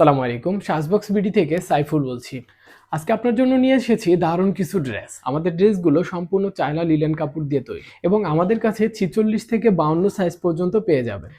আসসালামু আলাইকুম, সাজবক্স বিডি থেকে সাইফুল বলছি। আজকে আপনার জন্য নিয়ে এসেছি দারুণ কিছু ড্রেস। আমাদের ড্রেসগুলো সম্পূর্ণ চায়না লিলেন কাপড় দিয়ে তৈরি এবং আমাদের কাছে 46 থেকে 52 সাইজ পর্যন্ত পেয়ে যাবেন।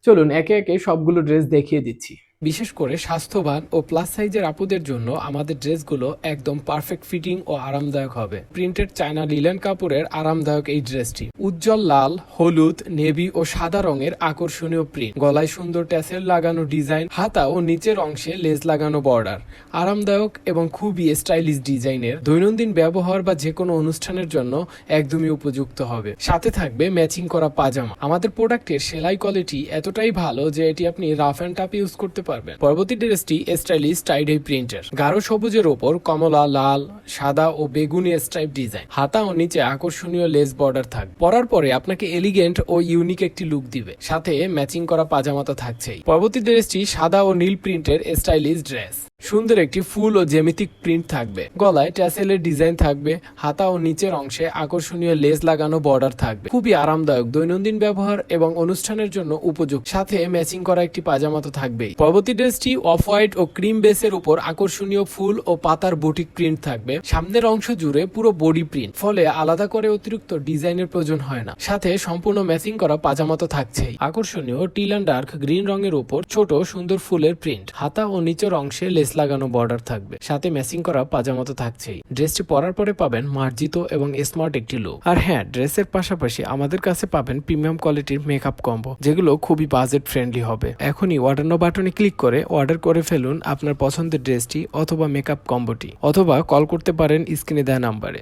চলুন একে একে সবগুলো ড্রেস দেখিয়ে দিচ্ছি। বিশেষ করে স্বাস্থ্যবান ও প্লাস সাইজের আপুদের জন্য আমাদের ড্রেসগুলো একদম পারফেক্ট ফিটিং ও আরামদায়ক হবে। প্রিন্টেড চায়না লিলেন কাপড়ের আরামদায়ক এই ড্রেসটি উজ্জ্বল লাল, হলুদ, নেভি ও সাদা রঙের আকর্ষণীয় প্রিন্ট, গলায় সুন্দর ট্যাসেল লাগানো ডিজাইন, হাতা ও নিচের অংশে লেস লাগানো বর্ডার, আরামদায়ক এবং খুবই স্টাইলিশ ডিজাইনের, দৈনন্দিন ব্যবহার বা যে কোনো অনুষ্ঠানের জন্য একদমই উপযুক্ত হবে। সাথে থাকবে ম্যাচিং করা পাজামা। আমাদের প্রোডাক্টের সেলাই কোয়ালিটি এতটাই ভালো যে এটি আপনি রাফ অ্যান্ড টাফ ইউজ করতে পারবেন। পরবর্তী ড্রেসটি স্টাইলিশ টাইডাই প্রিন্টের, গাঢ় সবুজের ওপর কমলা, লাল, সাদা ও বেগুনি স্ট্রাইপ ডিজাইন, হাতা ও নিচে আকর্ষণীয় লেস বর্ডার থাকবে। পরার পরে আপনাকে এলিগেন্ট ও ইউনিক একটি লুক দিবে। সাথে ম্যাচিং করা পাজামা তো থাকছেই। পরবর্তী ড্রেসটি সাদা ও নীল প্রিন্টের স্টাইলিশ ড্রেস, সুন্দর একটি ফুল ও জ্যামিতিক প্রিন্ট থাকবে, গলায় ট্যাসেলের ডিজাইন থাকবে, হাতা ও নিচের অংশে আকর্ষণীয় লেস লাগানো বর্ডার থাকবে। খুবই আরামদায়ক, দৈনন্দিন ব্যবহার এবং অনুষ্ঠানের জন্য উপযুক্ত। সাথে ম্যাচিং করা একটি পাজামা তো থাকবেই। পরবর্তী ড্রেসটি অফ হোয়াইট ও ক্রিম বেসের উপর আকর্ষণীয় ফুল ও পাতার বুটিক প্রিন্ট থাকবে। সামনের অংশ জুড়ে পুরো বডি প্রিন্ট, ফলে আলাদা করে অতিরিক্ত ডিজাইনের প্রয়োজন হয় না। সাথে সম্পূর্ণ ম্যাচিং করা পাজামা তো থাকছেই। আকর্ষণীয় টিল অ্যান্ড ডার্ক গ্রিন রঙের উপর ছোট সুন্দর ফুলের প্রিন্ট, হাতা ও নিচের অংশে লেস লাগানো বর্ডার থাকবে। সাথে ম্যাচিং করা পাজামা তো থাকছেই। ড্রেসটি পরার পরে পাবেন মার্জিত এবং স্মার্ট একটি লুক। আর হ্যাঁ, ড্রেসের পাশাপাশি আমাদের কাছে পাবেন প্রিমিয়াম কোয়ালিটির মেকআপ কম্বো, যেগুলো খুবই বাজেট ফ্রেন্ডলি হবে। এখনই অর্ডার নাও বাটনে ক্লিক করে অর্ডার করে ফেলুন আপনার পছন্দের ড্রেসটি অথবা মেকআপ কম্বোটি, অথবা কল করতে পারেন স্ক্রিনে দেওয়া নাম্বারে।